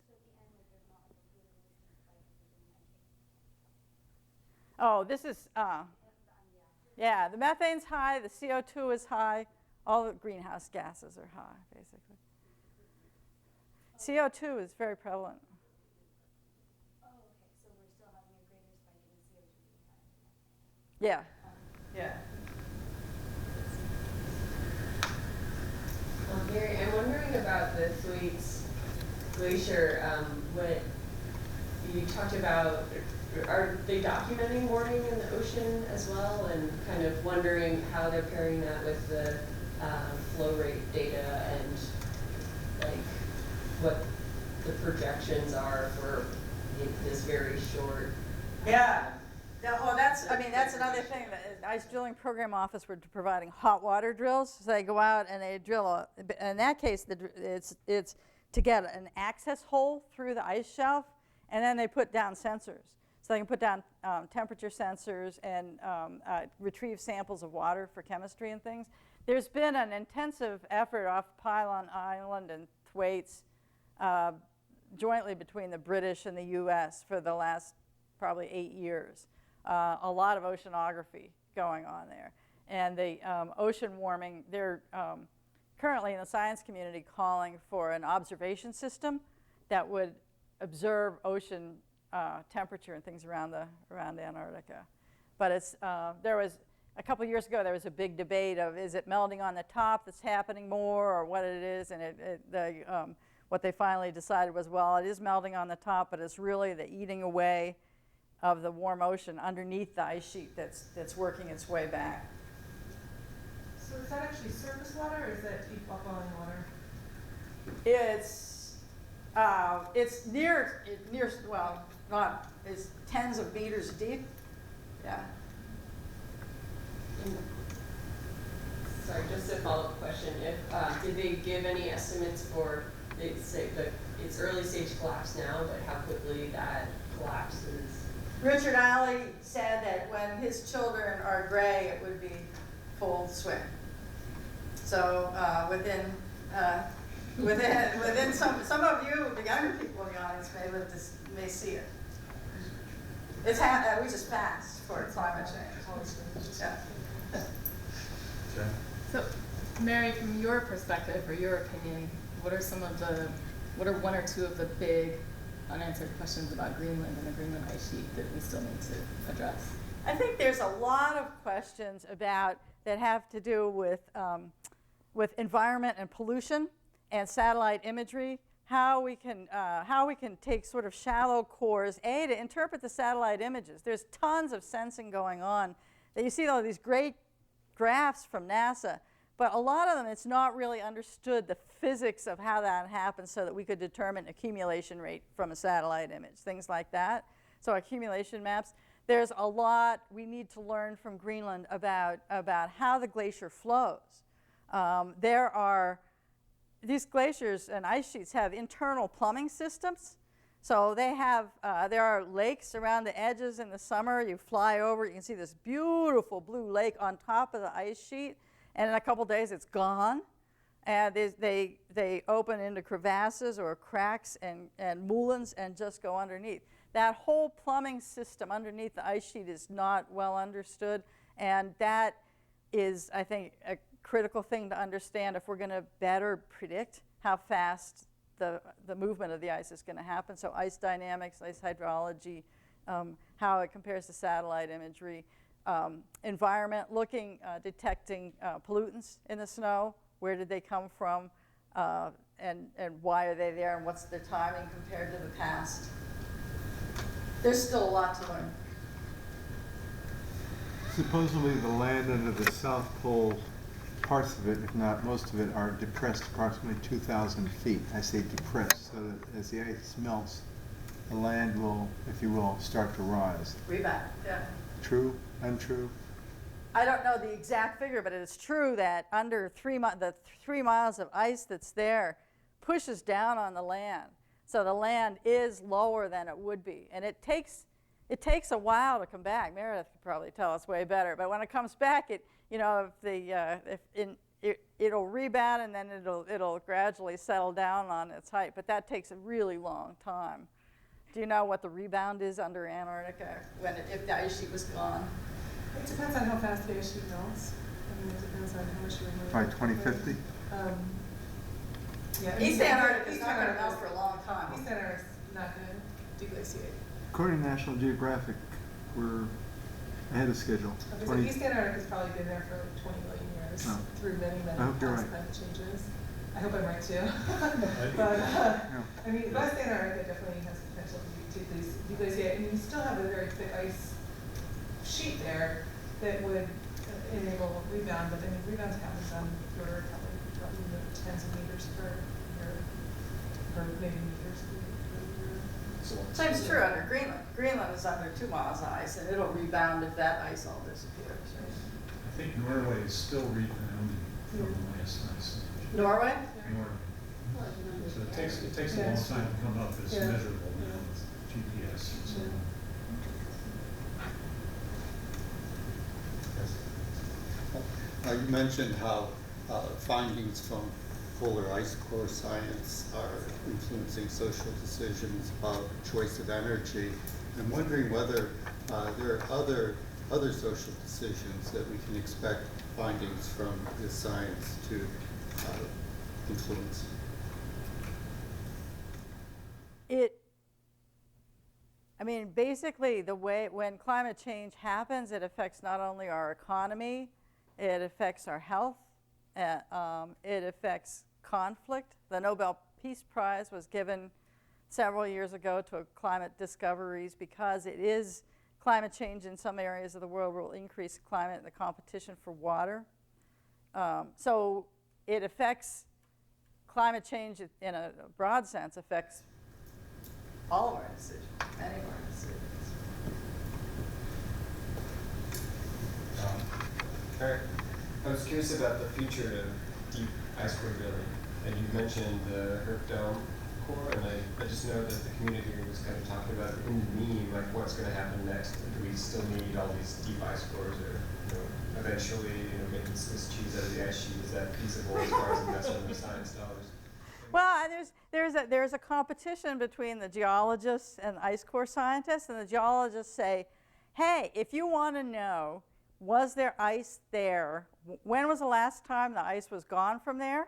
Oh, this is yeah, the methane's high, the CO2 is high, all the greenhouse gases are high, basically. CO2 is very prevalent. Oh, okay. So we're still having a greater spike in CO2 than we Yeah. had. Yeah. Gary, I'm wondering about the Thwaites Glacier. What you talked about, are they documenting warming in the ocean as well? And kind of wondering how they're pairing that with the flow rate data and like what the projections are for this very short. Yeah. Well, that's another thing. The Ice Drilling Program Office were providing hot water drills. So they go out and they drill. In that case, it's to get an access hole through the ice shelf, and then they put down sensors. So they can put down temperature sensors and retrieve samples of water for chemistry and things. There's been an intensive effort off Pylon Island and Thwaites jointly between the British and the U.S. for the last probably 8 years. A lot of oceanography going on there. And the ocean warming, they're currently in the science community calling for an observation system that would observe ocean temperature and things around Antarctica. But it's, there was, a couple years ago, there was a big debate of is it melting on the top that's happening more or what it is, and what they finally decided was, well, it is melting on the top, but it's really the eating away of the warm ocean underneath the ice sheet that's working its way back. So is that actually surface water or is that deep upwelling water? It's near, well, not, it's tens of meters deep. Yeah. Sorry, just a follow-up question. If did they give any estimates for it's early stage collapse now, but how quickly that collapses? Richard Alley said that when his children are gray, it would be full swing. So within some of you, the younger people in the audience, may see it. It's we just passed for climate change. Yeah. Okay. So, Mary, from your perspective or your opinion, what are one or two of the big unanswered questions about Greenland and the Greenland ice sheet that we still need to address? I think there's a lot of questions that have to do with environment and pollution and satellite imagery. How we can take sort of shallow cores to interpret the satellite images. There's tons of sensing going on. That you see all these great graphs from NASA, but a lot of them it's not really understood the physics of how that happens so that we could determine accumulation rate from a satellite image, things like that. So accumulation maps. There's a lot we need to learn from Greenland about how the glacier flows. These glaciers and ice sheets have internal plumbing systems. So they have, there are lakes around the edges in the summer. You fly over, you can see this beautiful blue lake on top of the ice sheet, and in a couple days it's gone. And they open into crevasses or cracks and moulins and just go underneath. That whole plumbing system underneath the ice sheet is not well understood, and that is, I think, a critical thing to understand if we're going to better predict how fast the movement of the ice is going to happen. So ice dynamics, ice hydrology, how it compares to satellite imagery, environment, detecting pollutants in the snow, where did they come from, and why are they there, and what's their timing compared to the past. There's still a lot to learn. Supposedly the land under the South Pole, parts of it, if not most of it, are depressed approximately 2,000 feet. I say depressed, so that as the ice melts, the land will, if you will, start to rise. Rebound, yeah. True? Untrue? I don't know the exact figure, but it is true that under the 3 miles of ice that's there pushes down on the land. So the land is lower than it would be. And it takes a while to come back. Meredith could probably tell us way better. But when it comes back, it'll rebound and then it'll gradually settle down on its height. But that takes a really long time. Do you know what the rebound is under Antarctica if the ice sheet was gone? It depends on how fast the ice sheet melts. I mean, it depends on how much you remove. By 2050? Yeah. East Antarctica is East not going to melt Antarctica- for a long time. East Antarctica is not going to deglaciate. According to National Geographic, we're ahead of schedule. Okay, so East Antarctica has probably been there for like 20 million years Oh. through many, many I hope you're past right. climate changes. I hope I'm right too. But I mean, West Antarctica definitely has the potential to deglaciate, and you still have a very thick ice sheet there that would enable rebound. But I mean, rebounds happens on your probably tens of meters per year, or maybe meters per year. Same is true under Greenland. Greenland is under 2 miles of ice, and it'll rebound if that ice all disappears. I think Norway is still rebounding from the last ice age. Norway? Norway. So it takes a Yeah. long time to come up. It's Yeah. measurable now Yeah. with GPS and so Yeah. on. You mentioned how findings from polar ice core science are influencing social decisions about choice of energy. I'm wondering whether there are other social decisions that we can expect findings from this science to influence. Basically, when climate change happens, it affects not only our economy, it affects our health, it affects conflict. The Nobel Peace Prize was given several years ago to climate discoveries because it is climate change in some areas of the world will increase climate and the competition for water. So it affects climate change in a broad sense, affects all of our decisions, many of our decisions. Eric, I was curious about the future of deep ice core drilling. And you mentioned the Herc Dome core, and I just know that the community was kind of talking about in the meme, like what's going to happen next. Do we still need all these deep ice cores, or eventually, making Swiss cheese out of the ice sheet? Is that feasible as far as investment of science dollars? Well, there's a competition between the geologists and the ice core scientists, and the geologists say, hey, if you want to know, was there ice there? When was the last time the ice was gone from there?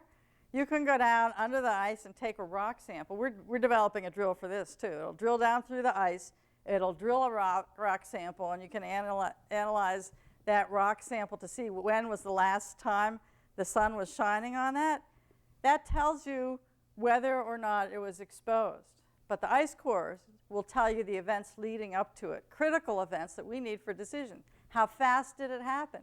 You can go down under the ice and take a rock sample. We're developing a drill for this too. It'll drill down through the ice, it'll drill a rock sample, and you can analyze that rock sample to see when was the last time the sun was shining on that. That tells you whether or not it was exposed. But the ice cores will tell you the events leading up to it, critical events that we need for decision. How fast did it happen?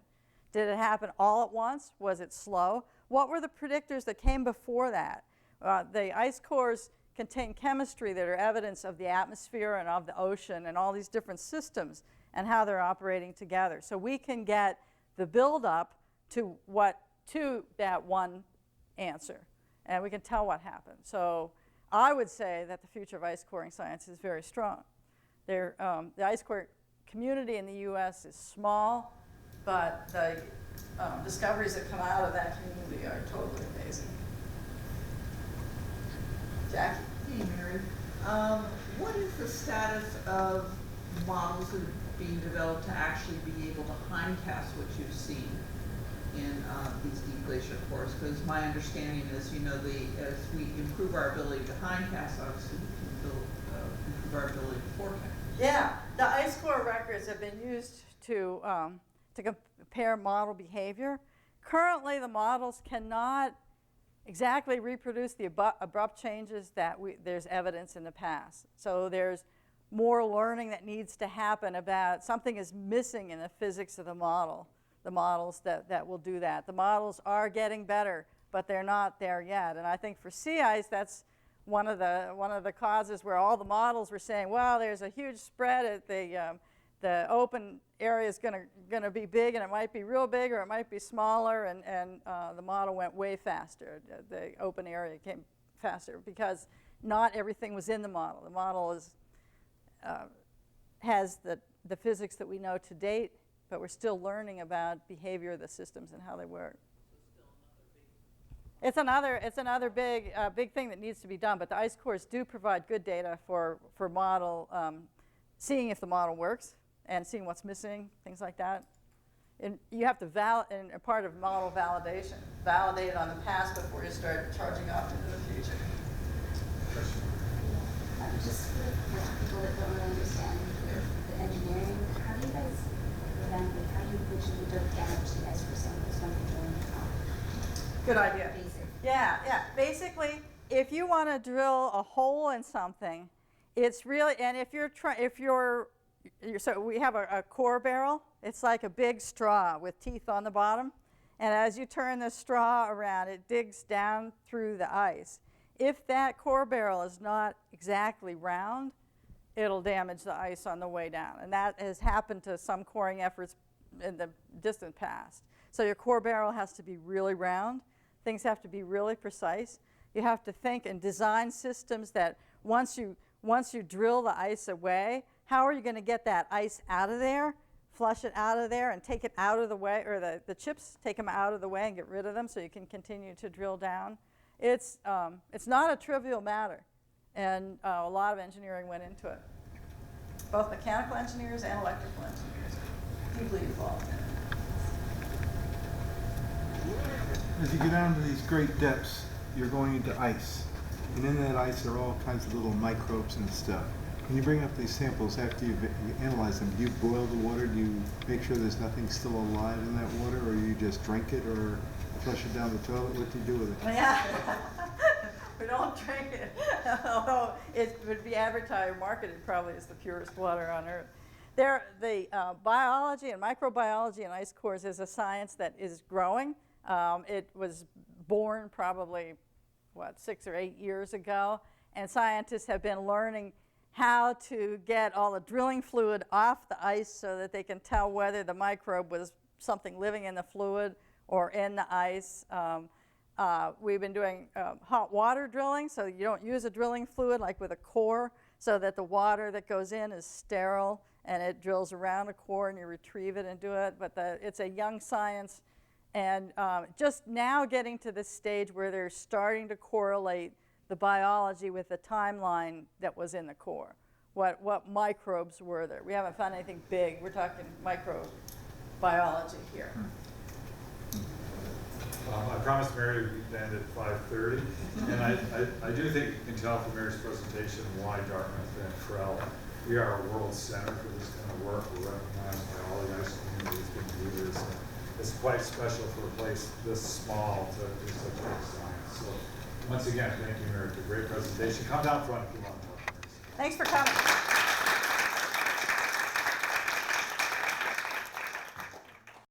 Did it happen all at once? Was it slow? What were the predictors that came before that? The ice cores contain chemistry that are evidence of the atmosphere and of the ocean and all these different systems and how they're operating together. So we can get the buildup to that one answer, and we can tell what happened. So I would say that the future of ice coring science is very strong. The ice core community in the U.S. is small, but the discoveries that come out of that community are totally amazing. Jackie? Hey, Mary. What is the status of models that are being developed to actually be able to hindcast what you've seen in these deep glacier cores? Because my understanding is, as we improve our ability to hindcast, obviously we can improve our ability to forecast. Yeah, the ice core records have been used to compare model behavior. Currently, the models cannot exactly reproduce the abrupt changes that there's evidence in the past. So there's more learning that needs to happen about something is missing in the physics of the model, the models that will do that. The models are getting better, but they're not there yet. And I think for sea ice, that's one of the causes where all the models were saying, well, there's a huge spread at the open area is going to be big, and it might be real big or it might be smaller, and the model went way faster. The open area came faster because not everything was in the model. The model has the physics that we know to date, but we're still learning about behavior of the systems and how they work. It's another big thing that needs to be done, but the ice cores do provide good data for model, seeing if the model works and seeing what's missing, things like that. And you have to and a part of model validation, validate it on the past before you start charging off into the future. Just for people that don't really understand the engineering, how do you guys prevent, like, how do you visually damage the ice for samples when you're drilling it out? Good idea. Basic. Yeah. Basically, if you want to drill a hole in something, it's really, and so we have a core barrel. It's like a big straw with teeth on the bottom. And as you turn the straw around, it digs down through the ice. If that core barrel is not exactly round, it'll damage the ice on the way down. And that has happened to some coring efforts in the distant past. So your core barrel has to be really round. Things have to be really precise. You have to think and design systems that once you drill the ice away, how are you going to get that ice out of there, flush it out of there, and take it out of the way, or the chips, take them out of the way and get rid of them so you can continue to drill down. It's not a trivial matter, and a lot of engineering went into it. Both mechanical engineers and electrical engineers are deeply involved in it. As you go down to these great depths, you're going into ice. And in that ice are all kinds of little microbes and stuff. When you bring up these samples after you analyze them, do you boil the water? Do you make sure there's nothing still alive in that water, or you just drink it or flush it down the toilet? What do you do with it? Yeah, we don't drink it. Although it would be advertised, marketed probably as the purest water on earth. The biology and microbiology in ice cores is a science that is growing. It was born probably, 6 or 8 years ago, and scientists have been learning how to get all the drilling fluid off the ice so that they can tell whether the microbe was something living in the fluid or in the ice. We've been doing hot water drilling, so you don't use a drilling fluid like with a core, so that the water that goes in is sterile and it drills around a core and you retrieve it and do it. But it's a young science, and just now getting to this stage where they're starting to correlate the biology with the timeline that was in the core. What microbes were there? We haven't found anything big. We're talking microbiology here. I promised Mary we'd end at 5:30, and I do think you can tell from Mary's presentation why Dartmouth and Frel, we are a world center for this kind of work. We're recognized by all the ice communities being leaders. It's quite special for a place this small to do such great science. So once again, thank you, Mary, for a great presentation. Come down front if you want to talk. Thanks for coming.